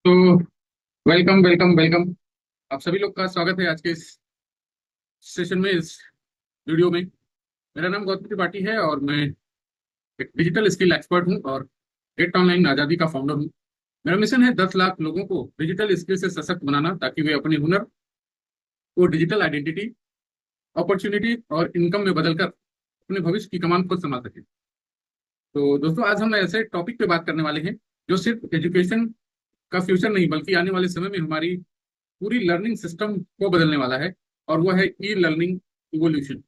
तो welcome welcome welcome. आप सभी लोग का स्वागत है आज के इस सेशन में, इस वीडियो में। मेरा नाम गौतम त्रिपाठी है और मैं एक डिजिटल स्किल एक्सपर्ट हूं और गेट ऑनलाइन आज़ादी का फाउंडर हूं। मेरा मिशन है 10 लाख लोगों को डिजिटल स्किल से सशक्त बनाना, ताकि वे अपने हुनर को डिजिटल आइडेंटिटी, अपॉर्चुनिटी और इनकम में बदलकर अपने भविष्य की कमान खुद संभाल सकें। तो दोस्तों, आज हम ऐसे टॉपिक पे बात करने वाले हैं जो सिर्फ एजुकेशन का फ्यूचर नहीं, बल्कि आने वाले समय में हमारी पूरी लर्निंग सिस्टम को बदलने वाला है। और वह है ई लर्निंग इवोल्यूशन।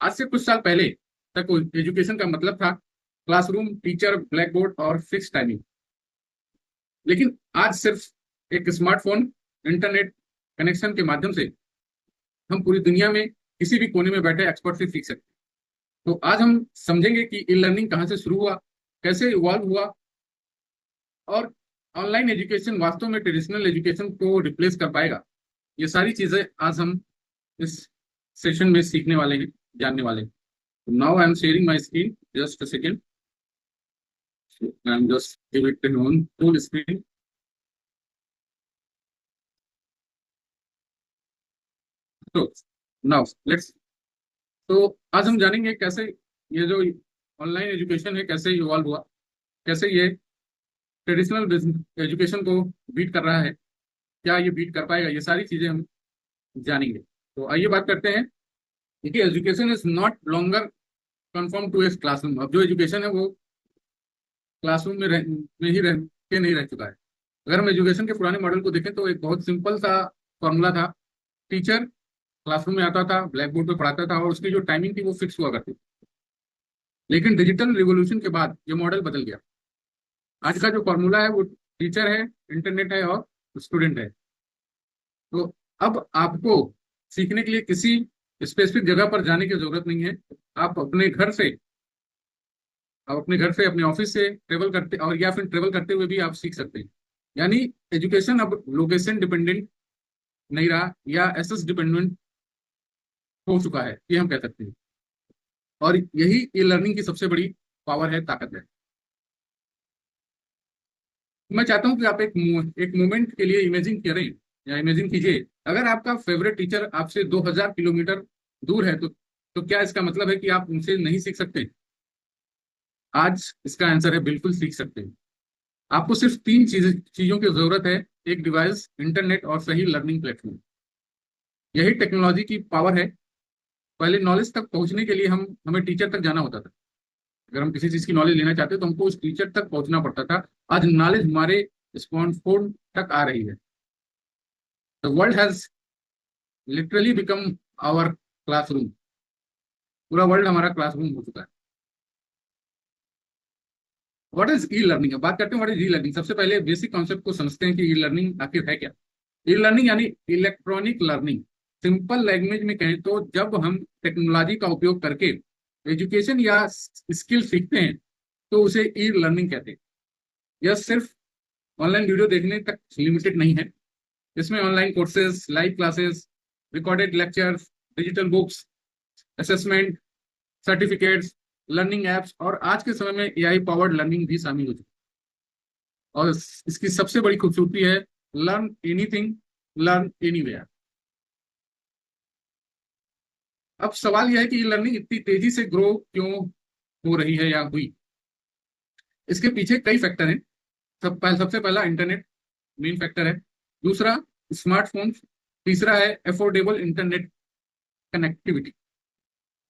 आज से कुछ साल पहले तक एजुकेशन का मतलब था क्लासरूम, टीचर, ब्लैक बोर्ड और फिक्स टाइमिंग। लेकिन आज सिर्फ एक स्मार्टफोन, इंटरनेट कनेक्शन के माध्यम से हम पूरी दुनिया में किसी भी कोने में बैठे एक्सपर्ट से सीख सकते हैं। तो आज हम समझेंगे कि ई लर्निंग कहाँ से शुरू हुआ, कैसे इवॉल्व हुआ, और ऑनलाइन एजुकेशन वास्तव में ट्रेडिशनल एजुकेशन को रिप्लेस कर पाएगा। ये सारी चीजें आज हम इस सेशन में सीखने वाले हैं, जानने वाले हैं। Now I am sharing my screen, just a second. I am just give it on full screen. तो नाउ लेट्स, तो आज हम जानेंगे कैसे ये जो ऑनलाइन एजुकेशन है कैसे इवॉल्व हुआ, कैसे ये ट्रेडिशनल एजुकेशन को बीट कर रहा है, क्या ये बीट कर पाएगा। ये सारी चीजें हम जानेंगे। तो आइए बात करते हैं। देखिए, education is not longer confirm to a classroom. अब जो एजुकेशन है वो क्लासरूम में ही रह के नहीं रह चुका है। अगर हम एजुकेशन के पुराने मॉडल को देखें तो एक बहुत सिंपल सा फॉर्मूला था। टीचर क्लासरूम में आता था, ब्लैक बोर्ड पे पढ़ाता था और उसकी जो टाइमिंग थी वो फिक्स हुआ करती थी। लेकिन डिजिटल रिवॉल्यूशन के बाद ये मॉडल बदल गया। आज का जो फॉर्मूला है वो टीचर है, इंटरनेट है और स्टूडेंट है। तो अब आपको सीखने के लिए किसी स्पेसिफिक जगह पर जाने की जरूरत नहीं है। आप अपने घर से, आप अपने घर से, अपने ऑफिस से ट्रेवल करते और या फिर ट्रेवल करते हुए भी आप सीख सकते हैं। यानी एजुकेशन अब लोकेशन डिपेंडेंट नहीं रहा, या एसेस डिपेंडेंट हो चुका है, ये हम कह सकते हैं। और यही ई लर्निंग की सबसे बड़ी पावर है, ताकत है। मैं चाहता हूं कि आप एक मोमेंट के लिए इमेजिन करें, या इमेजिन कीजिए, अगर आपका फेवरेट टीचर आपसे 2000 किलोमीटर दूर है, तो क्या इसका मतलब है कि आप उनसे नहीं सीख सकते? आज इसका आंसर है बिल्कुल सीख सकते हैं। आपको सिर्फ तीन चीजों की जरूरत है: एक डिवाइस, इंटरनेट और सही लर्निंग प्लेटफॉर्म। यही टेक्नोलॉजी की पावर है। पहले नॉलेज तक पहुंचने के लिए हम हमें टीचर तक जाना होता था। अगर हम किसी चीज की नॉलेज लेना चाहते तो हमको उस टीचर तक पहुंचना पड़ता था। आज नॉलेज हमारे स्मार्टफोन तक आ रही है। The world has literally become our classroom. पूरा वर्ल्ड हमारा क्लासरूम हो चुका है। What is e learning? अब बात करते हैं व्हाट इज ई लर्निंग। सबसे पहले बेसिक कॉन्सेप्ट को समझते हैं कि ई लर्निंग आखिर है क्या। ई लर्निंग यानी इलेक्ट्रॉनिक लर्निंग। सिंपल लैंग्वेज में कहें तो जब हम टेक्नोलॉजी का उपयोग करके एजुकेशन या स्किल सीखते हैं तो उसे ई लर्निंग कहते हैं। यह सिर्फ ऑनलाइन वीडियो देखने तक लिमिटेड नहीं है। इसमें online courses, live classes, recorded lectures, digital books, assessment, certificates, learning apps और आज के समय में एआई पावर्ड लर्निंग भी शामिल हो चुकी है। और इसकी सबसे बड़ी खूबसूरती है लर्न एनीथिंग, लर्न एनीवेयर। अब सवाल यह है कि लर्निंग इतनी तेजी से ग्रो क्यों हो रही है या हुई। इसके पीछे कई फैक्टर हैं। सबसे पहला इंटरनेट मेन फैक्टर है। दूसरा स्मार्टफोन। तीसरा है अफोर्डेबल इंटरनेट कनेक्टिविटी।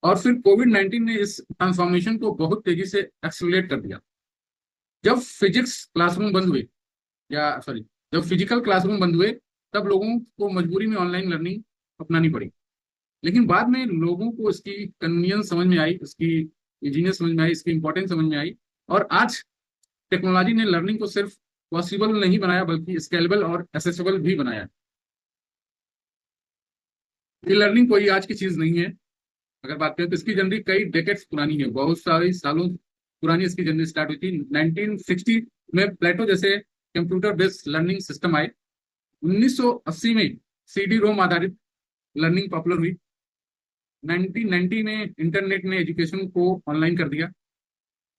और फिर कोविड 19 ने इस ट्रांसफॉर्मेशन को बहुत तेजी से एक्सेलरेट कर दिया। जब फिजिक्स क्लासरूम बंद हुए, या सॉरी, जब फिजिकल क्लासरूम बंद हुए, तब लोगों को मजबूरी में ऑनलाइन लर्निंग अपनानी पड़ी। लेकिन बाद में लोगों को इसकी कन्वीनियंस समझ में आई, इसकी इजीनेस समझ में आई, इसकी इंपॉर्टेंस समझ में आई। और आज टेक्नोलॉजी ने लर्निंग को सिर्फ पॉसिबल नहीं बनाया, बल्कि स्केलेबल और एसेसिबल भी बनाया। ये लर्निंग कोई आज की चीज नहीं है। अगर बात करें तो इसकी जर्नी कई डेकेड्स पुरानी है, बहुत सारे सालों पुरानी इसकी जर्नी स्टार्ट हुई थी। 1960 में प्लेटो जैसे कंप्यूटर बेस्ड लर्निंग सिस्टम आए। 1980 में सीडी रोम आधारित लर्निंग पॉपुलर हुई। 1990 में इंटरनेट ने एजुकेशन को ऑनलाइन कर दिया।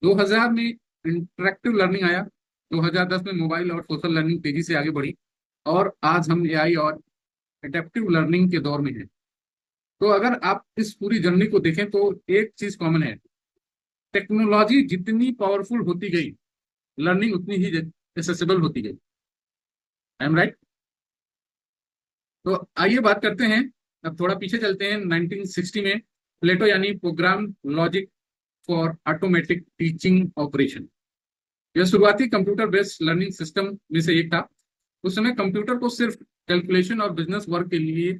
2000 में इंटरेक्टिव लर्निंग आया। 2010 में मोबाइल और सोशल लर्निंग तेजी से आगे बढ़ी और आज हम एआई और एडेप्टिव लर्निंग के दौर में हैं। तो अगर आप इस पूरी जर्नी को देखें तो एक चीज कॉमन है, टेक्नोलॉजी जितनी पावरफुल होती गई, लर्निंग उतनी ही एक्सेसिबल होती गई। I am right? तो आइए बात करते हैं, अब थोड़ा पीछे चलते हैं। 1960 में प्लेटो यानी program logic for automatic teaching operation, यह शुरुआती कंप्यूटर बेस्ड लर्निंग सिस्टम में से एक था। उस समय कंप्यूटर को सिर्फ कैलकुलेशन और बिजनेस वर्क के लिए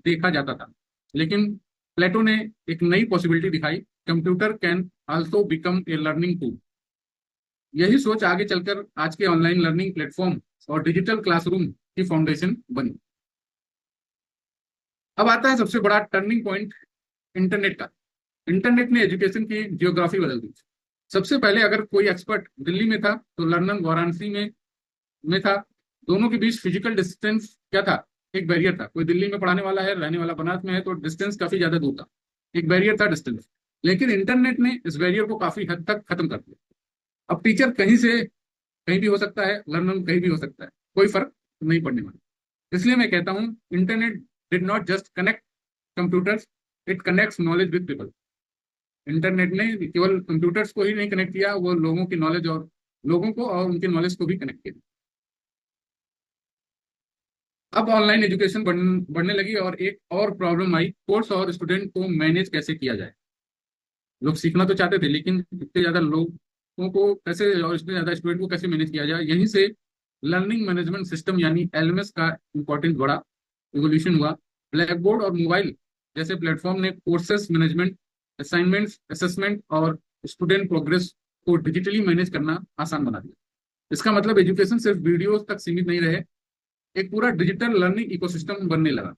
देखा जाता था, लेकिन प्लेटो ने एक नई पॉसिबिलिटी दिखाई, computer can also become a learning tool. यही सोच आगे चलकर आज के ऑनलाइन लर्निंग प्लेटफॉर्म और डिजिटल क्लासरूम की फाउंडेशन बनी। अब आता है सबसे बड़ा टर्निंग पॉइंट, इंटरनेट का। इंटरनेट ने एजुकेशन की जियोग्राफी बदल दी। सबसे पहले अगर कोई एक्सपर्ट दिल्ली में था तो लर्नर वाराणसी में था। दोनों के बीच फिजिकल डिस्टेंस क्या था? एक बैरियर था। कोई दिल्ली में पढ़ाने वाला है, रहने वाला बनारस में है, तो डिस्टेंस काफी ज्यादा दूर था। एक बैरियर था, डिस्टेंस। लेकिन इंटरनेट ने इस बैरियर को काफी हद तक खत्म कर दिया। अब टीचर कहीं से कहीं भी हो सकता है, लर्नर कहीं भी हो सकता है, कोई फर्क नहीं पड़ने वाला। इसलिए मैं कहता हूँ, internet did not just connect computers, it connects knowledge with people. Internet ने केवल कंप्यूटर्स को ही नहीं कनेक्ट किया, वो लोगों की नॉलेज और लोगों को और उनकी नॉलेज को भी कनेक्ट किया। अब ऑनलाइन एजुकेशन बढ़ने लगी और एक और प्रॉब्लम आई, कोर्स और स्टूडेंट को मैनेज कैसे किया जाए। लोग सीखना तो चाहते थे, लेकिन इतने ज्यादा लोगों को कैसे और इतने ज्यादा स्टूडेंट को कैसे मैनेज किया जाए। यहीं से लर्निंग मैनेजमेंट सिस्टम यानी एलएमएस का इंपॉर्टेंस बढ़ा, इवोल्यूशन हुआ। ब्लैक बोर्ड और मोबाइल जैसे प्लेटफॉर्म ने कोर्सेस मैनेजमेंट, असाइनमेंट्स, असेसमेंट और स्टूडेंट प्रोग्रेस को डिजिटली मैनेज करना आसान बना दिया। इसका मतलब एजुकेशन सिर्फ वीडियोस तक सीमित नहीं रहे, एक पूरा डिजिटल लर्निंग इकोसिस्टम बनने लगा।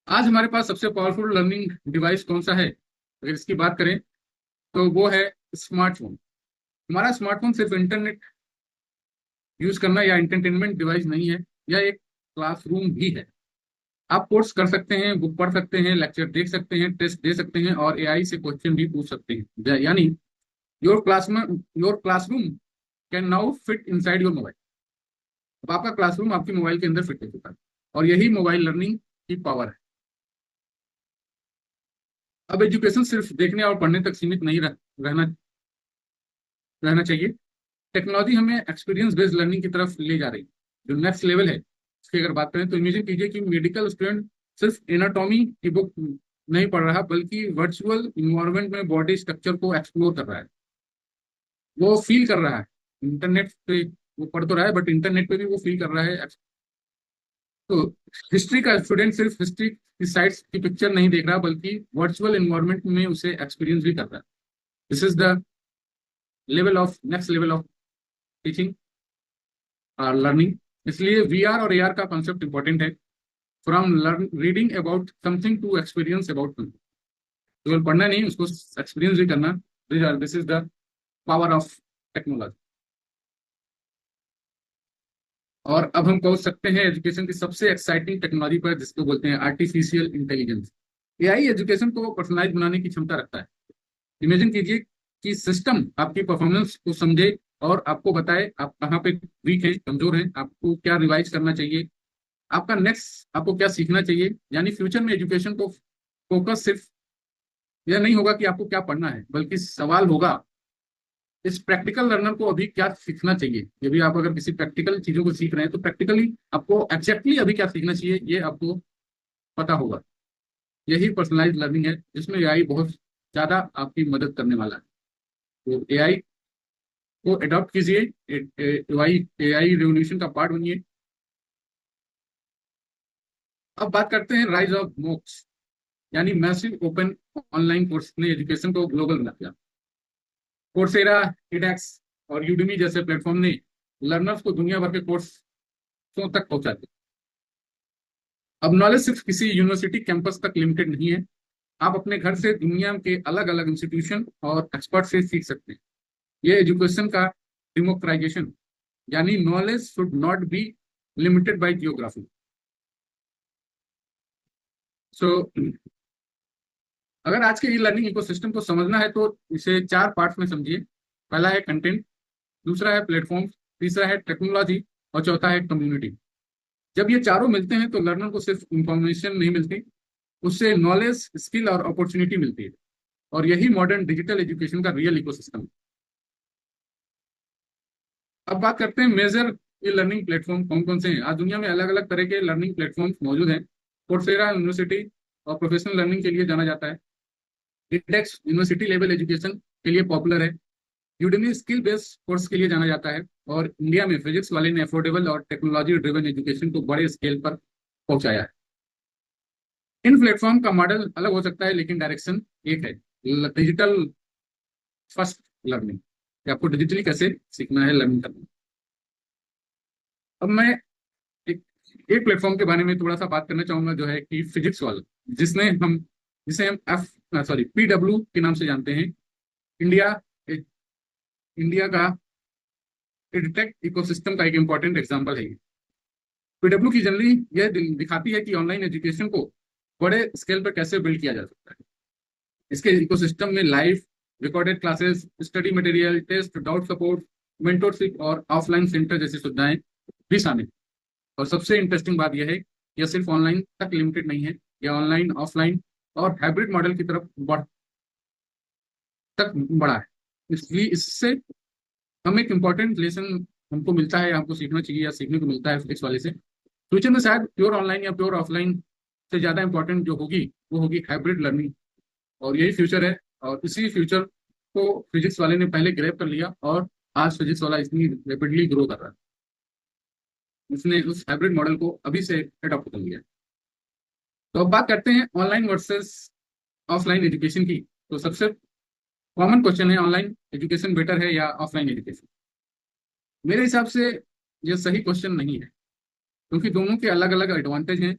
आज हमारे पास सबसे पावरफुल लर्निंग डिवाइस कौन सा है अगर इसकी बात करें, तो वो है स्मार्टफोन। हमारा स्मार्टफोन सिर्फ इंटरनेट यूज करना या एंटरटेनमेंट डिवाइस नहीं है, यह एक क्लासरूम भी है। आप कोर्स कर सकते हैं, बुक पढ़ सकते हैं, लेक्चर देख सकते हैं, टेस्ट दे सकते हैं और एआई से क्वेश्चन भी पूछ सकते हैं। यानी your classroom can now fit inside your mobile. अब आपका क्लासरूम आपके मोबाइल के अंदर फिट हो चुका है और यही मोबाइल लर्निंग की पावर है। अब एजुकेशन सिर्फ देखने और पढ़ने तक सीमित नहीं रहना रहना चाहिए। टेक्नोलॉजी हमें एक्सपीरियंस बेस्ड लर्निंग की तरफ ले जा रही है, जो नेक्स्ट लेवल है। इसकी अगर बात करें तो इमेजिन कीजिए कि मेडिकल स्टूडेंट सिर्फ एनाटॉमी की बुक नहीं पढ़ रहा, बल्कि वर्चुअल इन्वायरमेंट में बॉडी स्ट्रक्चर को एक्सप्लोर कर रहा है, वो फील कर रहा है। इंटरनेट पे वो पढ़ तो रहा है, बट इंटरनेट पे भी वो फील कर रहा है। तो हिस्ट्री का स्टूडेंट सिर्फ हिस्ट्री की साइट्स की पिक्चर नहीं देख रहा, बल्कि वर्चुअल इन्वायरमेंट में उसे एक्सपीरियंस भी कर रहा है। This is the level of next level of teaching और लर्निंग। इसलिए वीआर और एआर का कॉन्सेप्ट इंपॉर्टेंट है, from learn reading about something to experience about something. केवल पढ़ना नहीं, उसको एक्सपीरियंस भी करना। This is the power of technology. और अब हम कह सकते हैं एजुकेशन की सबसे एक्साइटिंग टेक्नोलॉजी पर, जिसको बोलते हैं आर्टिफिशियल इंटेलिजेंस। एआई एजुकेशन को पर्सनलाइज बनाने की क्षमता रखता है। इमेजिन कीजिए कि सिस्टम आपकी परफॉर्मेंस को समझे और आपको बताए आप कहाँ पे वीक हैं, कमजोर हैं, आपको क्या रिवाइज करना चाहिए, आपका नेक्स्ट आपको क्या सीखना चाहिए। यानी फ्यूचर में एजुकेशन को फोकस सिर्फ यह नहीं होगा कि आपको क्या पढ़ना है, बल्कि सवाल होगा इस प्रैक्टिकल लर्नर को अभी क्या सीखना चाहिए। यदि आप अगर किसी प्रैक्टिकल चीजों को सीख रहे हैं तो प्रैक्टिकली आपको एग्जैक्टली अभी क्या सीखना चाहिए ये आपको पता होगा। यही पर्सनलाइज लर्निंग है, जिसमें एआई बहुत ज्यादा आपकी मदद करने वाला है। तो एआई को अडॉप्ट कीजिए, एआई एआई रिवोल्यूशन का पार्ट बनिए। अब बात करते हैं राइज ऑफ मोक्स, यानी मैसिव ओपन ऑनलाइन कोर्स ने एजुकेशन को ग्लोबल बना दिया। कोर्सेरा, एडेक्स और यूडमी जैसे प्लेटफॉर्म ने लर्नर्स को दुनिया भर के कोर्सों तक पहुंचा दिया। अब नॉलेज सिर्फ किसी यूनिवर्सिटी कैंपस तक लिमिटेड नहीं है, आप अपने घर से दुनिया के अलग अलग इंस्टीट्यूशन और एक्सपर्ट से सीख सकते हैं। ये एजुकेशन का डिमोक्राइजेशन, यानी knowledge should not be limited by geography. So अगर आज के ई लर्निंग इकोसिस्टम को समझना है तो इसे चार पार्ट्स में समझिए। पहला है कंटेंट, दूसरा है प्लेटफॉर्म, तीसरा है टेक्नोलॉजी और चौथा है कम्युनिटी। जब ये चारों मिलते हैं तो लर्नर को सिर्फ इंफॉर्मेशन नहीं मिलती, उससे नॉलेज, स्किल और अपॉर्चुनिटी मिलती है। और यही मॉडर्न डिजिटल एजुकेशन का रियल इकोसिस्टम है। अब बात करते हैं मेजर ये लर्निंग प्लेटफॉर्म कौन कौन से हैं। आज दुनिया में अलग अलग तरह के लर्निंग प्लेटफॉर्म्स मौजूद हैं। कोर्सेरा यूनिवर्सिटी और प्रोफेशनल लर्निंग के लिए जाना जाता है। edX यूनिवर्सिटी लेवल एजुकेशन के लिए पॉपुलर है। यूडेमी स्किल बेस्ड कोर्स के लिए जाना जाता है। और इंडिया में फिजिक्स वाले ने अफोर्डेबल और टेक्नोलॉजी ड्रिवन एजुकेशन को बड़े स्केल पर पहुंचाया है। इन प्लेटफॉर्म का मॉडल अलग हो सकता है लेकिन डायरेक्शन एक है, डिजिटल फर्स्ट लर्निंग, कि आपको डिजिटली कैसे सीखना है, लर्निंग करना। अब मैं एक एक प्लेटफॉर्म के बारे में थोड़ा सा बात करना चाहूंगा, जो है कि फिजिक्स वाला, जिसने हम जिसे हम PW के नाम से जानते हैं। इंडिया इंडिया का एडटेक इकोसिस्टम का एक इंपॉर्टेंट एग्जांपल है। PW की जनरली यह दिखाती है कि ऑनलाइन एजुकेशन को बड़े स्केल पर कैसे बिल्ड किया जा सकता है। इसके इकोसिस्टम में live recorded classes, study material, test, doubt support, mentorship और ऑफलाइन सेंटर जैसी सुविधाएं भी शामिल। और सबसे इंटरेस्टिंग बात यह है कि यह सिर्फ ऑनलाइन तक लिमिटेड नहीं है, यह ऑनलाइन, ऑफलाइन और हाइब्रिड मॉडल की तरफ तक बढ़ा है। इसलिए इससे हम एक इम्पॉर्टेंट लेसन हमको मिलता है, हमको सीखना चाहिए या सीखने को मिलता है फिजिक्स वाले से। फ्यूचर में शायद प्योर ऑनलाइन या प्योर ऑफलाइन से ज़्यादा इंपॉर्टेंट जो होगी वो होगी हाइब्रिड लर्निंग। और यही फ्यूचर है। और इसी फ्यूचर को फिजिक्स वाले ने पहले ग्रैब कर लिया और आज फिजिक्स वाला इतनी रेपिडली ग्रो कर रहा है। उसने उस हाइब्रिड मॉडल को अभी से अडॉप्ट कर लिया। तो अब बात करते हैं ऑनलाइन वर्सेस ऑफलाइन एजुकेशन की। तो सबसे कॉमन क्वेश्चन है, ऑनलाइन एजुकेशन बेटर है या ऑफलाइन एजुकेशन? मेरे हिसाब से यह सही क्वेश्चन नहीं है, क्योंकि दोनों के अलग अलग एडवांटेज हैं।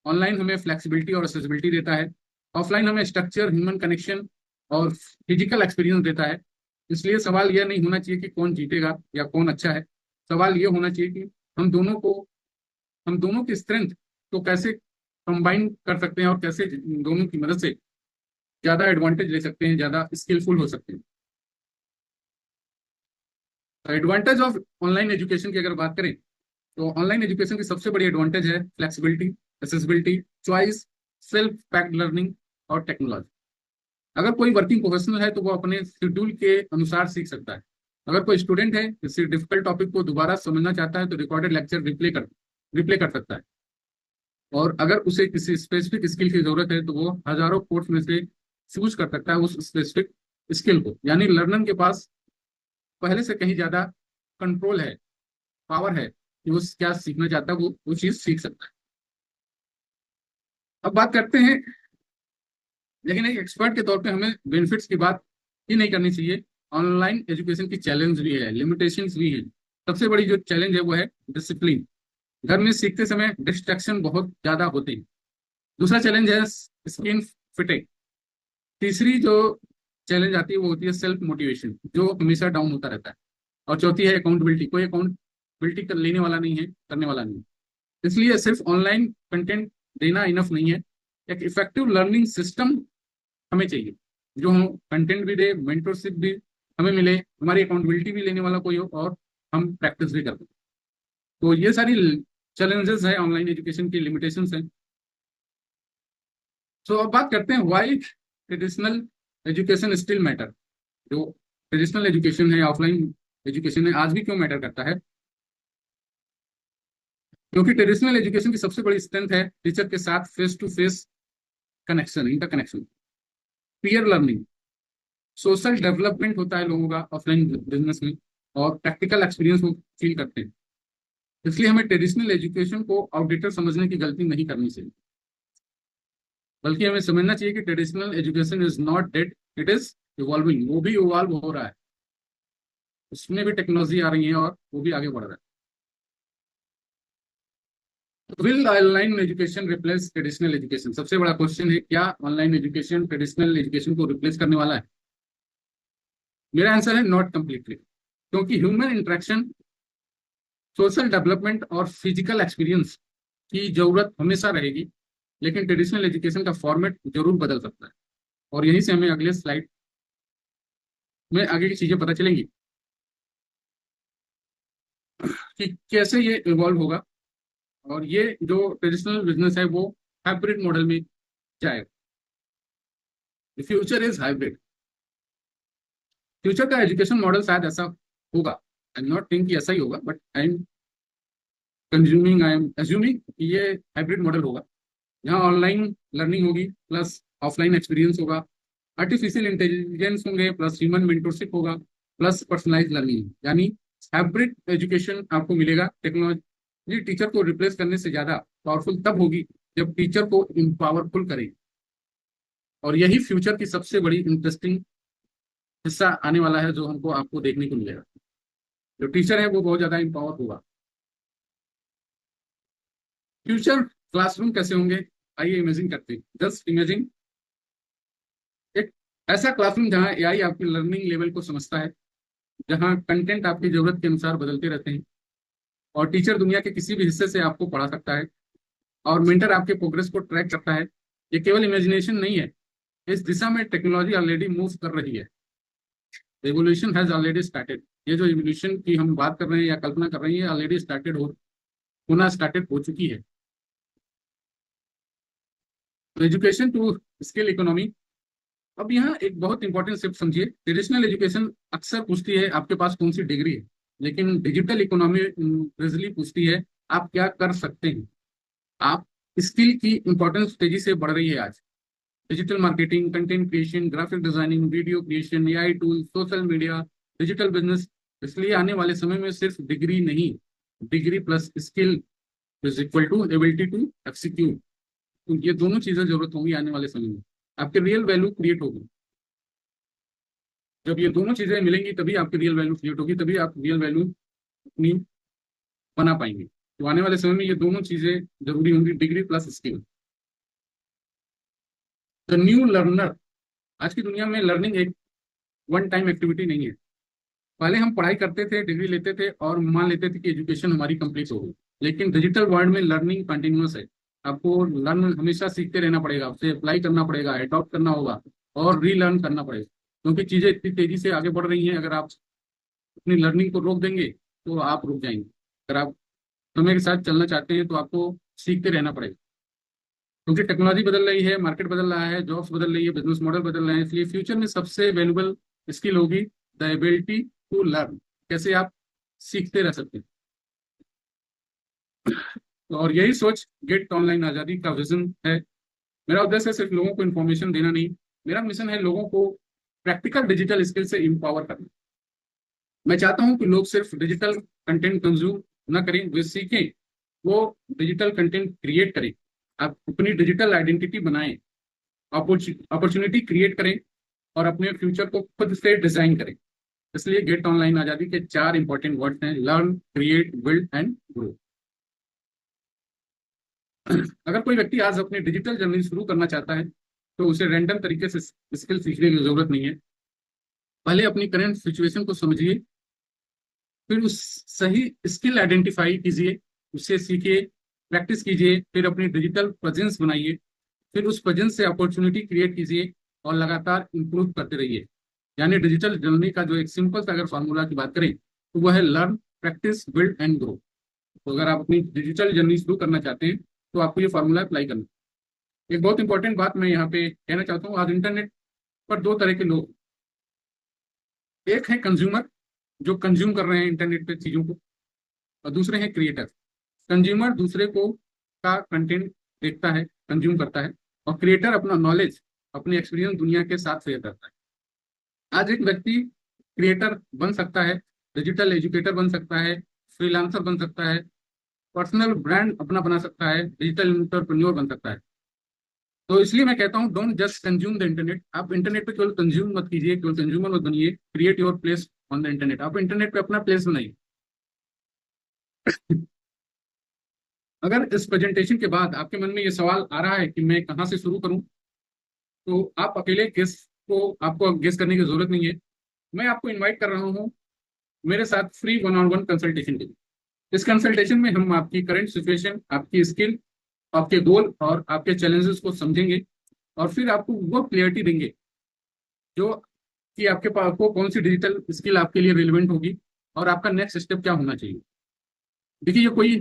ऑनलाइन हमें फ्लेक्सिबिलिटी और एक्सेसिबिलिटी देता है, ऑफलाइन हमें स्ट्रक्चर, ह्यूमन कनेक्शन और फिजिकल एक्सपीरियंस देता है। इसलिए सवाल यह नहीं होना चाहिए कि कौन जीतेगा या कौन अच्छा है। सवाल यह होना चाहिए कि हम दोनों को हम दोनों की स्ट्रेंथ को कैसे कंबाइन कर सकते हैं और कैसे दोनों की मदद से ज्यादा एडवांटेज ले सकते हैं, ज्यादा स्किलफुल हो सकते हैं। एडवांटेज ऑफ ऑनलाइन एजुकेशन की अगर बात करें तो ऑनलाइन एजुकेशन की सबसे बड़ी एडवांटेज है flexibility, accessibility, choice, self packed learning और टेक्नोलॉजी। अगर कोई वर्किंग प्रोफेशनल है तो वो अपने शेड्यूल के अनुसार सीख सकता है। अगर कोई स्टूडेंट है किसी डिफिकल्ट टॉपिक को दोबारा समझना चाहता है तो रिकॉर्डेड लेक्चर रिप्ले कर सकता है। और अगर उसे किसी स्पेसिफिक स्किल की जरूरत है तो वो हजारों कोर्स में से चूज कर सकता है उस स्पेसिफिक स्किल को। यानी लर्नर के पास पहले से कहीं ज्यादा कंट्रोल है, पावर है कि वो क्या सीखना चाहता है, वो चीज सीख सकता है। अब बात करते हैं, लेकिन एक एक्सपर्ट के तौर पे हमें बेनिफिट्स की बात ही नहीं करनी चाहिए। ऑनलाइन एजुकेशन की चैलेंज भी है, लिमिटेशंस भी हैं। सबसे बड़ी जो चैलेंज है वो है डिसिप्लिन। घर में सीखते समय डिस्ट्रैक्शन बहुत ज्यादा होते हैं। दूसरा चैलेंज है स्क्रीन फिटिंग। तीसरी जो चैलेंज आती है वो होती है सेल्फ मोटिवेशन, जो हमेशा डाउन होता रहता है। और चौथी है अकाउंटेबिलिटी, कोई अकाउंटेबिलिटी लेने वाला नहीं है, करने वाला नहीं है। इसलिए सिर्फ ऑनलाइन कंटेंट देना इनफ नहीं है, एक इफेक्टिव लर्निंग सिस्टम हमें चाहिए जो हम कंटेंट भी दे, मेंटरशिप भी हमें मिले, हमारी अकाउंटेबिलिटी भी लेने वाला कोई हो और हम प्रैक्टिस भी कर पाए। तो ये सारी चैलेंजेस है, ऑनलाइन एजुकेशन की लिमिटेशंस हैं। सो अब बात करते हैं why traditional education still matter. जो ट्रेडिशनल एजुकेशन है, ऑफलाइन एजुकेशन है, आज भी क्यों मैटर करता है? क्योंकि ट्रेडिशनल एजुकेशन की सबसे बड़ी स्ट्रेंथ है टीचर के साथ face to face connection, interconnection, peer learning, social development होता है लोगों का ऑफलाइन बिजनेस में, और प्रैक्टिकल एक्सपीरियंस वो फील करते हैं। इसलिए हमें ट्रेडिशनल एजुकेशन को आउटडेटेड समझने की गलती नहीं करनी चाहिए, बल्कि हमें समझना चाहिए कि traditional education is not dead, it is evolving. वो भी इवॉल्व हो रहा है, उसमें भी टेक्नोलॉजी आ रही है और वो भी आगे बढ़ रहा है। Will online education replace traditional education? सबसे बड़ा क्वेश्चन है, क्या ऑनलाइन एजुकेशन ट्रेडिशनल एजुकेशन को रिप्लेस करने वाला है? मेरा आंसर है नॉट कंप्लीटली, क्योंकि ह्यूमन इंटरेक्शन, सोशल डेवलपमेंट और फिजिकल एक्सपीरियंस की जरूरत हमेशा रहेगी। लेकिन ट्रेडिशनल एजुकेशन का फॉर्मेट जरूर बदल सकता है। और यहीं से हमें अगले स्लाइड में आगे की चीजें पता चलेंगी कि कैसे ये इवॉल्व होगा, और ये जो ट्रेडिशनल बिजनेस है वो हाइब्रिड मॉडल में जाएगा। Future is hybrid. फ्यूचर का एजुकेशन मॉडल शायद ऐसा होगा। आई एम नॉट थिंक कि ऐसा ही होगा, बट आई एम एज्यूमिंग कि ये हाइब्रिड मॉडल होगा, जहाँ ऑनलाइन लर्निंग होगी प्लस ऑफलाइन एक्सपीरियंस होगा, आर्टिफिशियल इंटेलिजेंस होंगे प्लस ह्यूमन मेंटरशिप होगा, प्लस पर्सनलाइज लर्निंग, यानी हाइब्रिड एजुकेशन आपको मिलेगा। टेक्नोलॉजी टीचर को रिप्लेस करने से ज्यादा पावरफुल तब होगी जब टीचर को इम्पावरफुल करे, और यही फ्यूचर की सबसे बड़ी इंटरेस्टिंग हिस्सा आने वाला है, जो हमको आपको देखने को मिलेगा। जो टीचर है वो बहुत ज्यादा इम्पावर होगा। फ्यूचर क्लासरूम कैसे होंगे, आइए इमेजिन करते हैं। जस्ट इमेजिन एक ऐसा क्लासरूम जहाँ एआई आपकी लर्निंग लेवल को समझता है, जहाँ कंटेंट आपकी जरूरत के अनुसार बदलते रहते हैं, और टीचर दुनिया के किसी भी हिस्से से आपको पढ़ा सकता है, और मेंटर आपके प्रोग्रेस को ट्रैक करता है। ये केवल इमेजिनेशन नहीं है, इस दिशा में टेक्नोलॉजी ऑलरेडी मूव कर रही है। Revolution has already started. ये जो इवोल्यूशन की हम बात कर रहे हैं या कल्पना कर रहे हैं, ऑलरेडी स्टार्टेड होना स्टार्टेड हो चुकी है। Education to skill economy. अब यहाँ एक बहुत इंपॉर्टेंट शिफ्ट समझिए। ट्रेडिशनल एजुकेशन अक्सर पूछती है आपके पास कौन सी डिग्री है, लेकिन डिजिटल इकोनॉमी रिजली पूछती है आप क्या कर सकते हैं। आप स्किल की इंपॉर्टेंस तेजी से बढ़ रही है आज। Digital marketing, content creation, graphic designing, video creation, AI tool, social media, digital business. इसलिए आने वाले समय में सिर्फ डिग्री नहीं, degree plus skill is equal to ability to execute. तो ये दोनों चीजें जरूरत होंगी आने वाले समय में, आपके रियल वैल्यू क्रिएट होगी। जब ये दोनों चीजें मिलेंगी तभी आपकी रियल वैल्यू क्रिएट होगी, तभी आप रियल वैल्यू अपनी बना पाएंगे। तो आने वाले समय में ये दोनों चीजें जरूरी होंगी, degree plus skill. The new learner. आज की दुनिया में लर्निंग एक वन टाइम एक्टिविटी नहीं है। पहले हम पढ़ाई करते थे, डिग्री लेते थे और मान लेते थे कि एजुकेशन हमारी कंप्लीट हो गई, लेकिन डिजिटल वर्ल्ड में लर्निंग कंटिन्यूअस है। आपको लर्न हमेशा सीखते रहना पड़ेगा, उसे अप्लाई करना पड़ेगा, अडॉप्ट करना होगा और रीलर्न करना पड़ेगा, क्योंकि चीजें इतनी तेजी से आगे बढ़ रही हैं। अगर आप अपनी लर्निंग को रोक देंगे तो आप रुक जाएंगे। अगर आप समय के साथ चलना चाहते हैं तो आपको सीखते रहना पड़ेगा, क्योंकि टेक्नोलॉजी बदल रही है, मार्केट बदल रहा है, जॉब्स बदल रही है, बिजनेस मॉडल बदल रहे हैं। इसलिए फ्यूचर में सबसे वैल्यूबल स्किल होगी द एबिलिटी टू लर्न। कैसे आप सीखते रह सकते हैं, और यही सोच गेट ऑनलाइन आजादी का विजन है। मेरा उद्देश्य सिर्फ लोगों को इन्फॉर्मेशन देना नहीं, मेरा मिशन है लोगों को प्रैक्टिकल डिजिटल स्किल से एम्पावर करना। मैं चाहता हूं कि लोग सिर्फ डिजिटल कंटेंट कंज्यूम ना करें, वे सीखें, वो डिजिटल कंटेंट क्रिएट करें, आप अपनी डिजिटल आइडेंटिटी बनाएं, अपॉर्चुनिटी क्रिएट करें और अपने फ्यूचर को खुद से डिजाइन करें। इसलिए गेट ऑनलाइन आजादी के चार इंपॉर्टेंट वर्ड्स हैं: learn, create, build and grow. अगर कोई व्यक्ति आज अपनी डिजिटल जर्नी शुरू करना चाहता है तो उसे रैंडम तरीके से स्किल सीखने की जरूरत नहीं है। पहले अपनी करंट सिचुएशन को समझिए, फिर उस सही स्किल आइडेंटिफाई कीजिए, उससे सीखिए, प्रैक्टिस कीजिए, फिर अपनी डिजिटल प्रेजेंस बनाइए, फिर उस प्रेजेंस से अपॉर्चुनिटी क्रिएट कीजिए और लगातार इंप्रूव करते रहिए। यानी डिजिटल जर्नी का जो एक सिंपल सा अगर फॉर्मूला की बात करें तो वह है learn, practice, build and grow. तो अगर आप अपनी डिजिटल जर्नी शुरू करना चाहते हैं तो आपको ये फॉर्मूला अप्लाई करना। एक बहुत इंपॉर्टेंट बात मैं यहाँ पे कहना चाहता हूँ। आज इंटरनेट पर दो तरह के लोग, एक है कंज्यूमर जो कंज्यूम कर रहे हैं इंटरनेट पे चीजों को, और दूसरे हैं क्रिएटर। कंज्यूमर दूसरे को का कंटेंट देखता है, कंज्यूम करता है, और क्रिएटर अपना नॉलेज, अपनी एक्सपीरियंस दुनिया के साथ शेयर करता है। आज एक व्यक्ति क्रिएटर बन सकता है, डिजिटल एजुकेटर बन सकता है, फ्रीलांसर बन सकता है, पर्सनल ब्रांड अपना बना सकता है, डिजिटल एंटरप्रेन्योर बन सकता है। तो इसलिए मैं कहता हूँ don't just consume the internet. आप इंटरनेट पे केवल कंज्यूम मत कीजिए, केवल कंज्यूमर मत बनिए, create your place on the internet. आप इंटरनेट पे अपना प्लेस बनाइए। अगर इस प्रेजेंटेशन के बाद आपके मन में ये सवाल आ रहा है कि मैं कहाँ से शुरू करूँ, तो आप अकेले गेस को आपको गेस करने की जरूरत नहीं है। मैं आपको इनवाइट कर रहा हूँ मेरे साथ free one on one consultation के लिए। इस कंसल्टेशन में हम आपकी करंट सिचुएशन, आपकी स्किल, आपके गोल और आपके चैलेंजेस को समझेंगे, और फिर आपको वो क्लियरिटी देंगे जो कि आपके पास को कौन सी डिजिटल स्किल आपके लिए रिलेवेंट होगी और आपका नेक्स्ट स्टेप क्या होना चाहिए। देखिए, ये कोई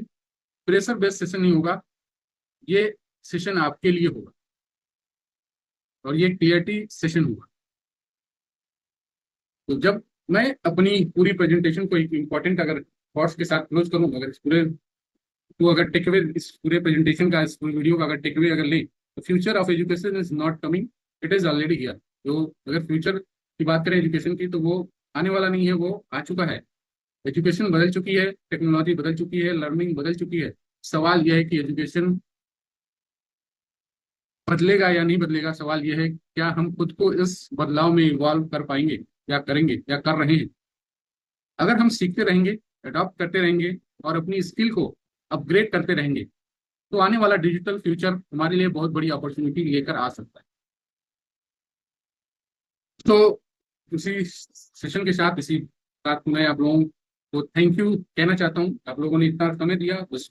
प्रेशर बेस्ड सेशन नहीं होगा, ये सेशन आपके लिए होगा और ये क्लियरिटी सेशन होगा। तो जब मैं अपनी पूरी प्रेजेंटेशन को एक इम्पॉर्टेंट अगर थॉट्स के साथ क्लोज करूँ, अगर इस पूरे तो अगर टेकअवे इस पूरे प्रेजेंटेशन का, इस पूरे वीडियो का अगर टेकअवे अगर ले, तो future of education is not coming, it is already here. तो अगर फ्यूचर की बात करें एजुकेशन की, तो वो आने वाला नहीं है, वो आ चुका है। एजुकेशन बदल चुकी है, टेक्नोलॉजी बदल चुकी है, लर्निंग बदल चुकी है। सवाल यह है कि एजुकेशन बदलेगा या नहीं बदलेगा। सवाल यह है क्या हम खुद को इस बदलाव में इन्वॉल्व कर पाएंगे या करेंगे या कर रहे हैं। अगर हम सीखते रहेंगे, अडॉप्ट करते रहेंगे और अपनी स्किल को अपग्रेड करते रहेंगे, तो आने वाला डिजिटल फ्यूचर हमारे लिए बहुत बड़ी अपॉर्चुनिटी लेकर आ सकता है। तो इसी सेशन के साथ, इसी साथ मैं आप लोगों को थैंक यू कहना चाहता हूँ। आप लोगों ने इतना समय दिया, उस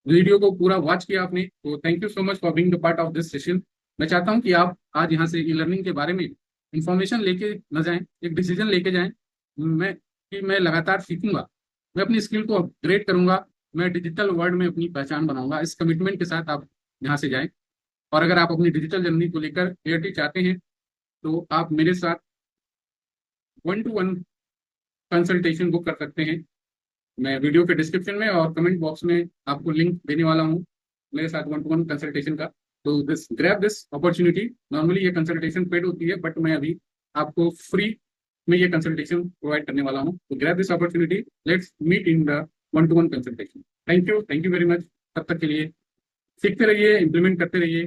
वीडियो को पूरा वॉच किया आपने, तो thank you so much for being the part of this session. मैं चाहता हूँ कि आप आज यहाँ से ई लर्निंग के बारे में इंफॉर्मेशन लेके न जाएं, एक डिसीजन लेके जाएं। मैं लगातार सीखूंगा, मैं अपनी स्किल को अपग्रेड करूंगा, मैं डिजिटल वर्ल्ड में अपनी पहचान बनाऊंगा। इस कमिटमेंट के साथ आप यहाँ से जाएं। और अगर आप अपनी डिजिटल जर्नी को लेकर क्लियरिटी चाहते हैं, तो आप मेरे साथ 1-to-1 कंसल्टेशन बुक कर सकते हैं। मैं वीडियो के डिस्क्रिप्शन में और कमेंट बॉक्स में आपको लिंक देने वाला हूँ मेरे साथ 1-to-1 कंसल्टेशन का। तो this grab this opportunity. Normally ये कंसल्टेशन पेड होती है, बट मैं अभी आपको फ्री में ये कंसल्टेशन प्रोवाइड करने वाला हूँ। तो grab this opportunity, let's meet in the 1-to-1 consultation. Thank you very much. तब तक के लिए सीखते रहिए, इंप्लीमेंट करते रहिए